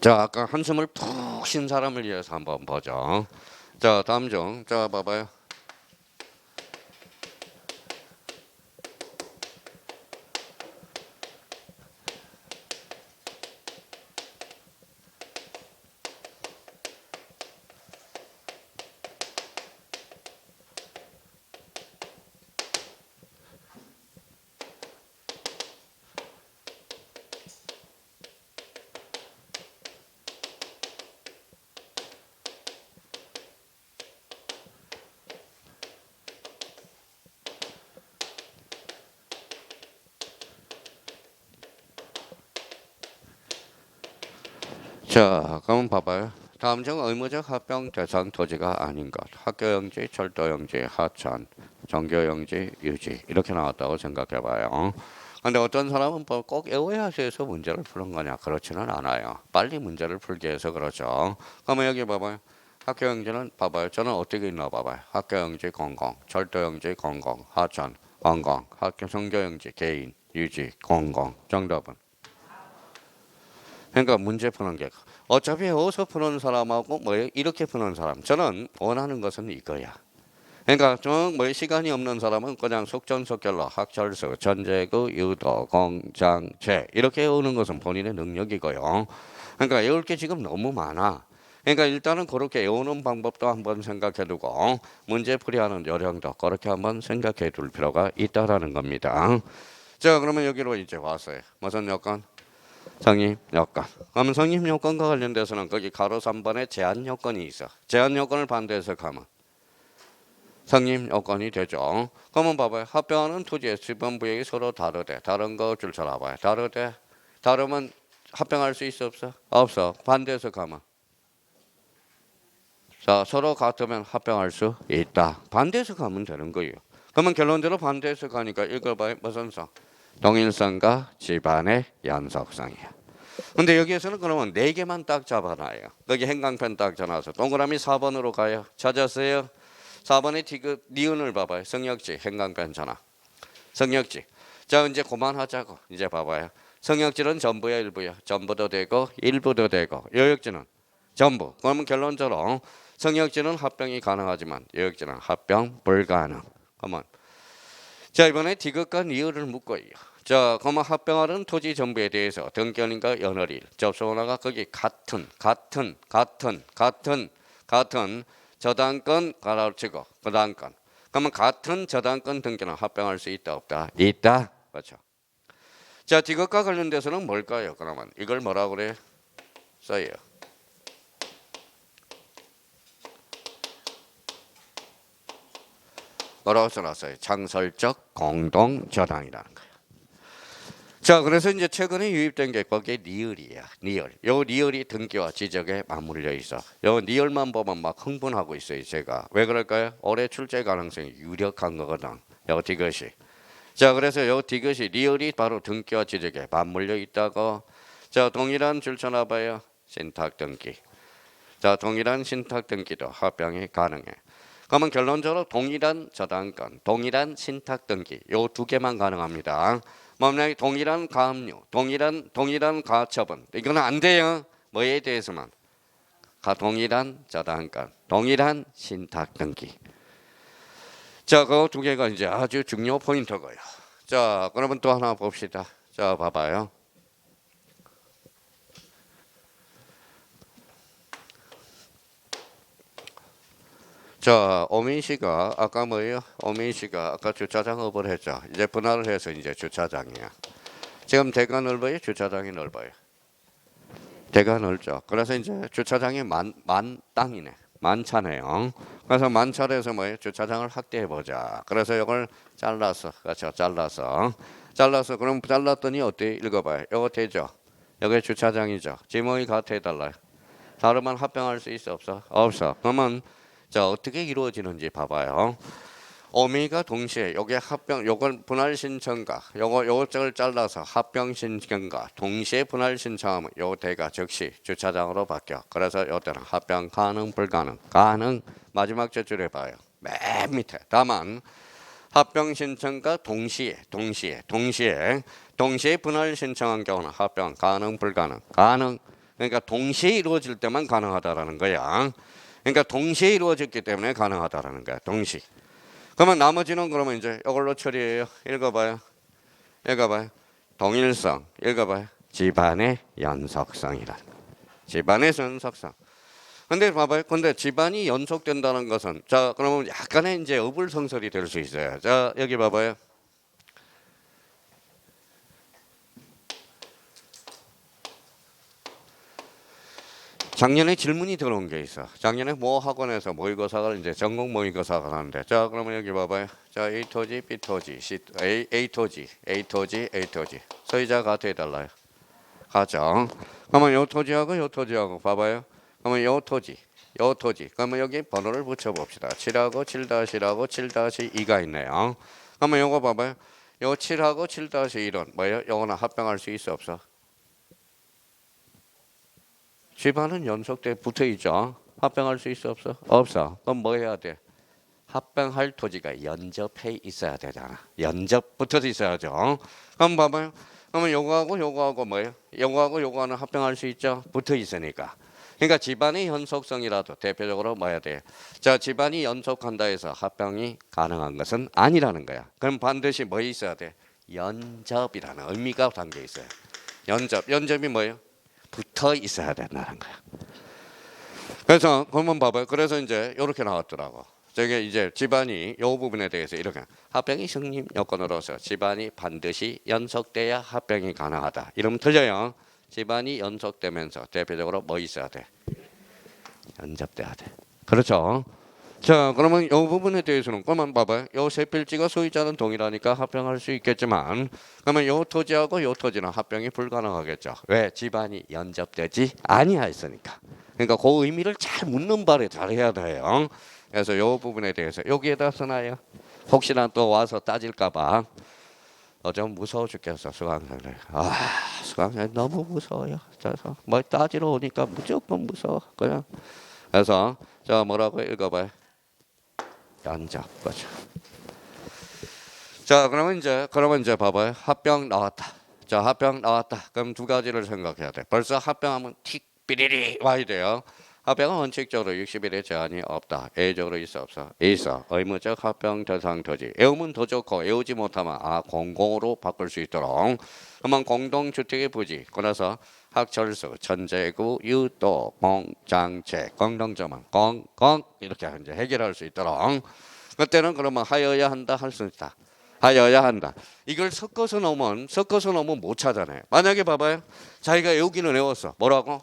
A: 자, 아까 한숨을 푹 쉰 사람을 위해서 한번 보죠. 자, 다음 중. 자, 봐봐요. 자, 그럼 봐봐요. 다음 중 의무적 합병 대상 토지가 아닌 것. 학교용지, 철도용지, 하천, 정교용지, 유지 이렇게 나왔다고 생각해봐요. 근데 어떤 사람은 뭐꼭 외워야 해서 문제를 푸는 거냐? 그렇지는 않아요. 빨리 문제를 풀기 위해서 그렇죠. 그러면 여기 봐봐요. 학교용지는 봐봐요. 저는 어떻게 있나 봐봐요. 학교용지 공공, 철도용지 공공, 하천 공공, 학교 정교용지 개인, 유지 공공. 정답은? 그러니까 문제 푸는 게 어차피 어디서 푸는 사람하고 뭐 이렇게 푸는 사람 저는 원하는 것은 이거야. 그러니까 좀 뭐 시간이 없는 사람은 그냥 속전속결로 학철수, 전제구, 유도, 공장체 이렇게 외우는 것은 본인의 능력이고요. 그러니까 외울 게 지금 너무 많아. 그러니까 일단은 그렇게 외우는 방법도 한번 생각해두고 문제 풀이하는 요령도 그렇게 한번 생각해둘 필요가 있다라는 겁니다. 자, 그러면 여기로 이제 왔어요. 무슨 요건? 성립 요건. 그러면 성립 요건과 관련돼서는 거기 가로 3번에 제한 요건이 있어. 제한 요건을 반대해서 가면 성립 요건이 되죠. 그러면 봐봐요. 합병하는 토지의 지분 부역이 서로 다르대. 다른 거 줄 쳐놔봐요. 다르대. 다르면 합병할 수 있어 없어? 없어. 반대해서 가면 자 서로 같으면 합병할 수 있다. 반대해서 가면 되는 거예요. 그러면 결론대로 반대해서 가니까 읽어봐요. 무슨 성? 동일성과 집안의 연속성이야. 근데 여기에서는 그러면 4개만 딱 잡아놔요. 거기 행강편 딱 잡아서 동그라미 4번으로 가요. 찾았어요? 4번의 디귿 니은을 봐봐요. 성역지 행강편 전화. 성역지. 자 이제 그만하자고. 이제 봐봐요. 성역지는 전부야 일부야. 전부도 되고 일부도 되고 여역지는 전부. 그러면 결론적으로 성역지는 합병이 가능하지만 여역지는 합병 불가능. 그러면 자 이번에 디귿과 니을을 묶어요. 자 그러면 합병하는 토지 정부에 대해서 등기원인과 연월일 접수원화가 거기 같은 저당권 가로치고 부당권. 그러면 같은 저당권 등기는 합병할 수 있다 없다? 있다. 그렇죠. 자 디귿과 관련돼서는 뭘까요? 그러면 이걸 뭐라고 그래요? 써요. 뭐라고 써놨어요? 창설적 공동저당이라는 거예요. 자, 그래서 이제 최근에 유입된 게 거기에 니을이야. 니을. 요 니을이 등기와 지적에 맞물려 있어. 요 니을만 보면 막 흥분하고 있어요, 제가. 왜 그럴까요? 올해 출제 가능성이 유력한 거거든. 요 디귿이. 자, 그래서 요 디귿이 니을이 바로 등기와 지적에 맞물려 있다고. 자, 동일한 줄 쳐놔봐요. 신탁 등기. 자, 동일한 신탁 등기도 합병이 가능해. 그러면 결론적으로 동일한 저당권, 동일한 신탁 등기 요 2개만 가능합니다. 만약에 동일한 가압류, 동일한 가처분 이거는 안 돼요. 뭐에 대해서만? 동일한 저당권, 동일한 신탁 등기. 자, 그 2개가 이제 아주 중요 포인트고요. 자, 그러면 또 하나 봅시다. 자, 봐봐요. 자, 오민 씨가 아까 뭐예요? 오민 씨가 아까 주차장업을 했죠. 이제 분할을 해서 이제 주차장이야. 지금 대가 넓어요? 주차장이 넓어요? 대가 넓죠. 그래서 이제 주차장이 만 땅이네. 만차네요. 그래서 만차에서 뭐예요? 주차장을 확대해 보자. 그래서 이걸 잘라서 그렇죠. 잘라서 그럼 잘랐더니 어때? 읽어봐요. 이거 되죠? 여기 주차장이죠. 지목이 같아 달라요. 다르면 합병할 수 있어 없어? 없어. 그러면 자 어떻게 이루어지는지 봐봐요. 어미가 동시에 요게 합병 요걸 분할 신청과 요걸 잘라서 합병 신청과 동시에 분할 신청하면 요 대가 즉시 주차장으로 바뀌어. 그래서 요때는 합병 가능 불가능 가능. 마지막 줄 해봐요. 맨 밑에 다만 합병 신청과 동시에 분할 신청한 경우는 합병 가능 불가능 가능. 그러니까 동시에 이루어질 때만 가능하다라는 거야. 그러니까 동시에 이루어졌기 때문에 가능하다라는 거야. 동시. 그러면 나머지는 그러면 이제 이걸로 처리해요. 읽어봐요. 동일성. 읽어봐요. 집안의 연속성이라. 집안의 연속성. 근데 봐봐요. 근데 집안이 연속된다는 것은 자 그러면 약간의 이제 어불성설이 될 수 있어요. 자 여기 봐봐요. 작년에 질문이 들어온 게 있어. 작년에 모 학원에서 모의고사를 이제 전공 모의고사가 하는데 자 그러면 여기 봐봐요. 자 A 토지, B 토지, A 토지, A 토지, A 토지. 소유자 같아 달라요. 가죠. 그러면 요 토지하고 요 토지하고 봐봐요. 그러면 요 토지, 요 토지. 그러면 여기 번호를 붙여봅시다. 7하고 7-1하고 7-2가 있네요. 그러면 요거 봐봐요. 요 7하고 7-1은 뭐예요? 요거는 합병할 수 있어 없어? 집안은 연속돼 붙어 있죠. 합병할 수 있어 없어? 없어. 그럼 뭐 해야 돼? 합병할 토지가 연접해 있어야 되잖아. 연접 붙어서 있어야죠. 그럼 봐봐요. 그러면 요거하고 요거하고 뭐예요? 요거하고 요거는 합병할 수 있죠. 붙어 있으니까. 그러니까 집안의 연속성이라도 대표적으로 뭐 해야 돼? 자, 집안이 연속한다 해서 합병이 가능한 것은 아니라는 거야. 그럼 반드시 뭐 있어야 돼? 연접이라는 의미가 담겨 있어요. 연접이 뭐예요? 붙어 있어야 된다는 거야. 그래서 그러면 봐봐요. 그래서 이제 이렇게 나왔더라고. 저게 이제 집안이 이 부분에 대해서 이렇게 합병이 성립 요건으로서 집안이 반드시 연속돼야 합병이 가능하다. 이러면 틀려요. 집안이 연속되면서 대표적으로 뭐 있어야 돼? 연접돼야 돼. 그렇죠. 자, 그러면 이 부분에 대해서는 그만 봐봐요. 요 세 필지가 소유자는 동일하니까 합병할 수 있겠지만, 그러면 요 토지하고 요 토지는 합병이 불가능하겠죠. 왜? 집안이 연접되지 아니하였으니까. 그러니까 그 의미를 잘 묻는 바를 잘 해야 돼요. 그래서 요 부분에 대해서 여기에다 써놔요. 혹시나 또 와서 따질까봐. 좀 무서워 죽겠어 수강생들. 수강생 너무 무서워요. 그래서 뭐 따지러 오니까 무조건 무서워. 그냥. 그래서 자 뭐라고 읽어봐요. 연접 거죠. 자 그러면 이제 봐봐요. 합병 나왔다. 자 합병 나왔다. 그럼 두 가지를 생각해야 돼. 벌써 합병하면 틱 삐리리 와야 돼요. 합병은 원칙적으로 60일의 제한이 없다. 예외적으로 있어 없어? 있어. 의무적 합병 대상 토지. 애우면 더 좋고 애우지 못하면 공공으로 바꿀 수 있도록. 그러면 공동주택의 부지. 그래서 학철수, 천재구, 유도, 공장체, 공동점은 공공 이렇게 이제 해결할 수 있도록. 그때는 그러면 하여야 한다 할 수 있다. 하여야 한다. 이걸 섞어서 넣으면 못 찾아내요. 만약에 봐봐요. 자기가 외우기는 외웠어. 뭐라고?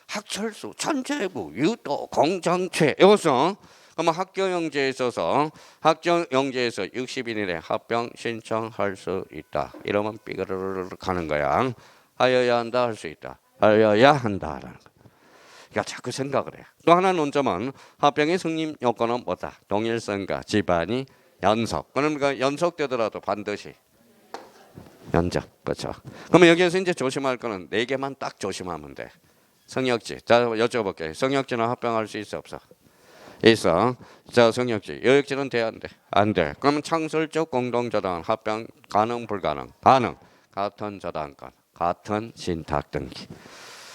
A: 학철수, 천재구, 유도, 공정체 외웠어. 그러면 학교영재에 있어서 학교영재에서 60일 이내 합병 신청할 수 있다. 이러면 삐그르르 가는 거야. 하여야 한다 할 수 있다. 하여야 한다라는 거야. 그러니까 자꾸 생각을 해. 또 하나 논점은 합병의 승립 요건은 뭐다? 동일성과 집안이 연속. 그러니까 연속되더라도 반드시 연접. 그렇죠. 그러면 여기에서 이제 조심할 거는 네 개만 딱 조심하면 돼. 성역지. 자 여쭤볼게요. 성역지는 합병할 수 있어 없어? 있어. 자 성역지. 여역지는 돼 안 돼? 안 돼. 그러면 창설적 공동저당 합병 가능 불가능? 가능. 같은 저당권, 같은 신탁 등기.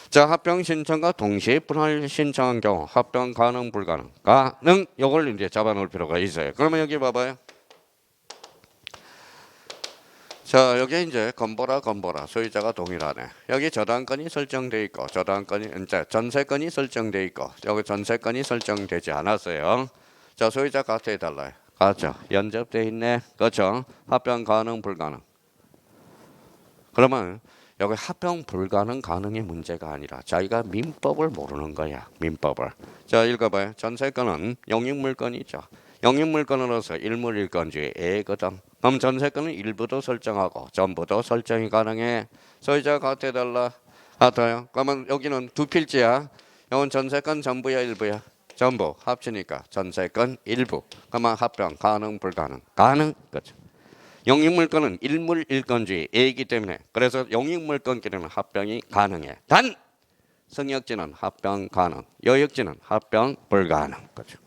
A: 자 합병 신청과 동시에 분할 신청한 경우 합병 가능 불가능? 가능. 이걸 이제 잡아놓을 필요가 있어요. 그러면 여기 봐봐요. 자 여기 이제 건보라 소유자가 동일하네. 여기 저당권이 설정돼 있고 저당권이 이제 전세권이 설정돼 있고 여기 전세권이 설정되지 않았어요. 자 소유자 같아 달라요. 같죠. 연접돼 있네. 그렇죠. 합병 가능 불가능. 그러면 여기 합병 불가능 가능의 문제가 아니라 자기가 민법을 모르는 거야. 민법을. 자 읽어봐요. 전세권은 영유물건이죠. 영유물건으로서 일물일건주의 애거든. 그럼 전세권은 일부도 설정하고 전부도 설정이 가능해. 소유자 같아달라. 같아요. 그러면 여기는 두 필지야. 이건 전세권 전부야 일부야? 전부 합치니까 전세권 일부. 그러면 합병 가능 불가능? 가능. 그렇죠. 영유물건은 일물일건주의이기 때문에 그래서 영유물건끼리는 합병이 가능해. 단 성역지는 합병 가능, 여역지는 합병 불가능. 그렇죠.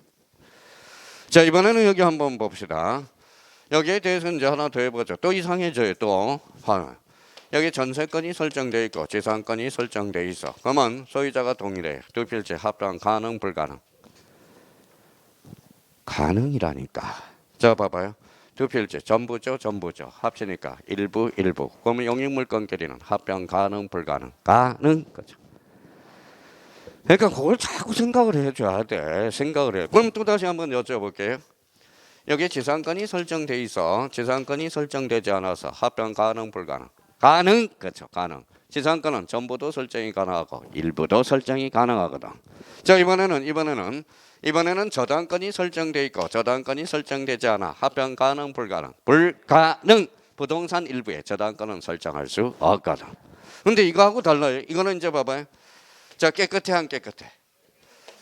A: 자 이번에는 여기 한번 봅시다. 여기에 대해서 이제 하나 더 해보죠. 또 이상해져요. 또 여기 전세권이 설정돼 있고 재산권이 설정돼 있어. 그러면 소유자가 동일해. 두 필지 합병 가능 불가능? 가능이라니까. 자 봐봐요. 두 필지 전부죠. 합치니까 일부. 그러면 영유물건끼리는 합병 가능 불가능? 가능. 그렇죠. 그러니까 그걸 자꾸 생각을 해줘야 돼. 생각을 해. 그럼 또 다시 한번 여쭤볼게요. 여기 재산권이 설정돼 있어. 재산권이 설정되지 않아서 합병 가능 불가능? 가능. 그렇죠. 가능. 재산권은 전부도 설정이 가능하고 일부도 설정이 가능하거든. 자 이번에는 저당권이 설정돼 있고 저당권이 설정되지 않아. 합병 가능 불가능? 불가능. 부동산 일부에 저당권은 설정할 수 없거든. 근데 이거하고 달라요. 이거는 이제 봐봐요. 자, 깨끗해 안 깨끗해?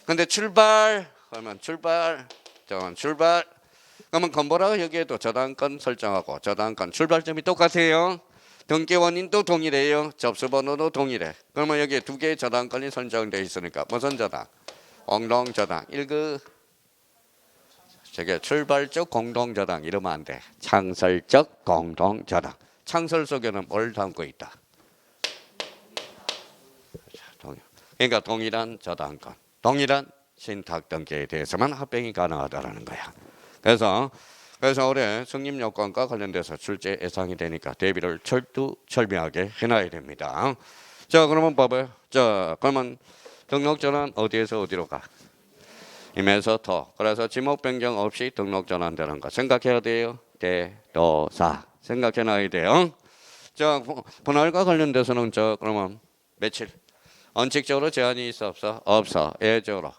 A: 근데 출발 하면 출발. 잠깐만 출발. 그러면 건보라가 여기에도 저당권 설정하고 저당권 출발점이 똑같아요. 등기 원인도 동일해요. 접수 번호도 동일해. 그러면 여기에 두 개의 저당권이 설정되어 있으니까 무슨 저당? 공동 저당. 1급. 저게 출발적 공동 저당 이러면 안 돼. 창설적 공동 저당. 창설 속에는 뭘 담고 있다? 그러니까 동일한 저당권, 동일한 신탁 등기에 대해서만 합병이 가능하다라는 거야. 그래서 올해 승립 요건과 관련돼서 출제 예상이 되니까 대비를 철두철미하게 해놔야 됩니다. 자, 그러면 봐봐요. 자, 그러면 등록전환 어디에서 어디로 가? 임에서 터. 그래서 지목 변경 없이 등록 전환되는 거 생각해야 돼요. 대도사 생각해놔야 돼요. 자, 분할과 관련돼서는 그러면 며칠? 원칙적으로 제한이 있어 없어? 없어. 예외적으로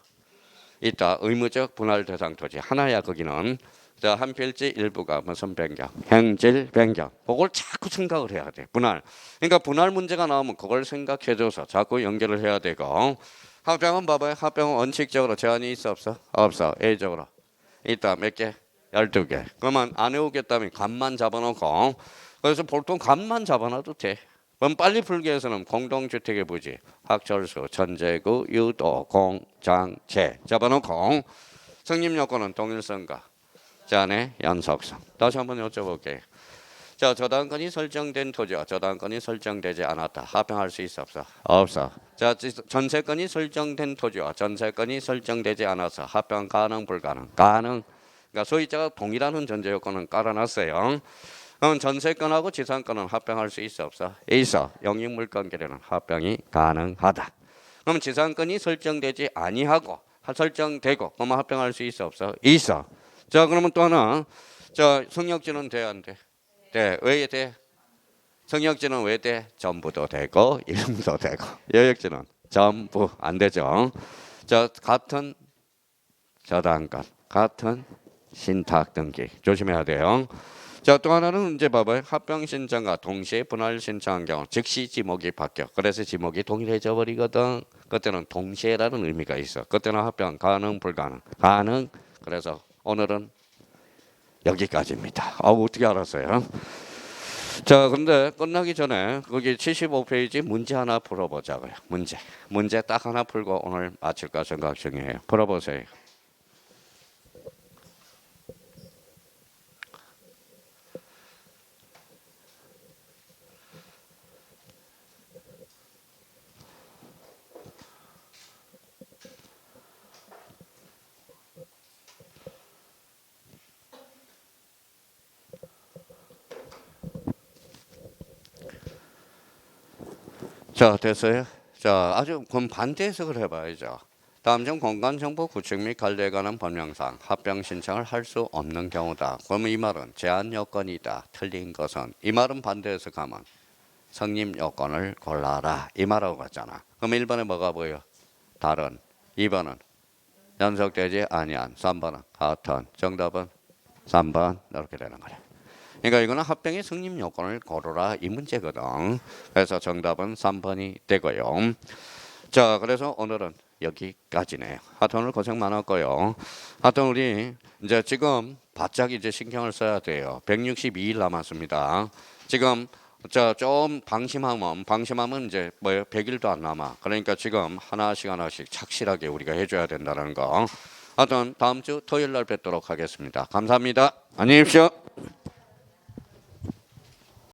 A: 있다. 의무적 분할 대상 토지 하나야 거기는. 자, 한 필지 일부가 무슨 변경? 행질 변경. 그걸 자꾸 생각을 해야 돼. 분할. 그러니까 분할 문제가 나오면 그걸 생각해줘서 자꾸 연결을 해야 되고. 합병은 봐봐요. 합병은 원칙적으로 제한이 있어 없어? 없어. 예외적으로 있다. 몇 개? 12개. 그러면 안 해오겠다면 값만 잡아놓고. 그래서 보통 값만 잡아놔도 돼. 그럼 빨리 풀기 위해서는 공동주택의 부지, 학철수, 전재구, 유도, 공장체 잡아놓고 승립 요건은 동일성과 제한의 연속성. 다시 한번 여쭤볼게요. 자, 저당권이 설정된 토지와 저당권이 설정되지 않았다. 합병할 수 있어 없어? 없어. 자, 전세권이 설정된 토지와 전세권이 설정되지 않아서 합병 가능 불가능? 가능. 그러니까 소유자가 동일하는 전제 요건은 깔아놨어요. 그럼 전세권하고 지상권은 합병할 수 있어 없어? 있어. 영입물권계례는 합병이 가능하다. 그럼 지상권이 설정되지 아니하고 설정되고 그러면 합병할 수 있어 없어? 있어. 자, 그러면 또 하나. 자, 성역지는 돼 안 돼? 돼. 왜 돼? 성역지는 왜 돼? 전부도 되고 이름도 되고. 여역지는 전부 안 되죠. 자, 같은 저당권, 같은 신탁 등기 조심해야 돼요. 자, 또 하나는 이제 봐봐요. 합병 신청과 동시에 분할 신청한 경우 즉시 지목이 바뀌어. 그래서 지목이 동일해져 버리거든. 그때는 동시에라는 의미가 있어. 그때는 합병 가능 불가능? 가능. 그래서 오늘은 여기까지입니다. 어떻게 알았어요? 자, 근데 끝나기 전에 거기 75페이지 문제 하나 풀어보자고요. 문제 딱 하나 풀고 오늘 마칠까 생각 중이에요. 풀어보세요. 자, 됐어요? 자, 아주 그럼 반대 해석을 해봐야죠. 다음 중 공간정보 구축 및 관리에 관한 법령상 합병 신청을 할 수 없는 경우다. 그러면 이 말은 제한 요건이다. 틀린 것은 이 말은 반대 해석하면 성립 요건을 골라라. 이 말하고 같잖아. 그럼 1번에 뭐가 보여? 다른. 2번은 연속되지 아니한. 3번은 같은. 정답은 3번 이렇게 되는 거야. 그러니까 이거는 합병의 성립 요건을 고르라 이 문제거든. 그래서 정답은 3번이 되고요. 자, 그래서 오늘은 여기까지네요. 하여튼 오늘 고생 많았고요. 하여튼 우리 이제 지금 바짝 이제 신경을 써야 돼요. 162일 남았습니다. 지금 좀 방심하면 이제 100일도 안 남아. 그러니까 지금 하나씩 착실하게 우리가 해줘야 된다는 거. 하여튼 다음 주 토요일 날 뵙도록 하겠습니다. 감사합니다. 안녕히 계십시오.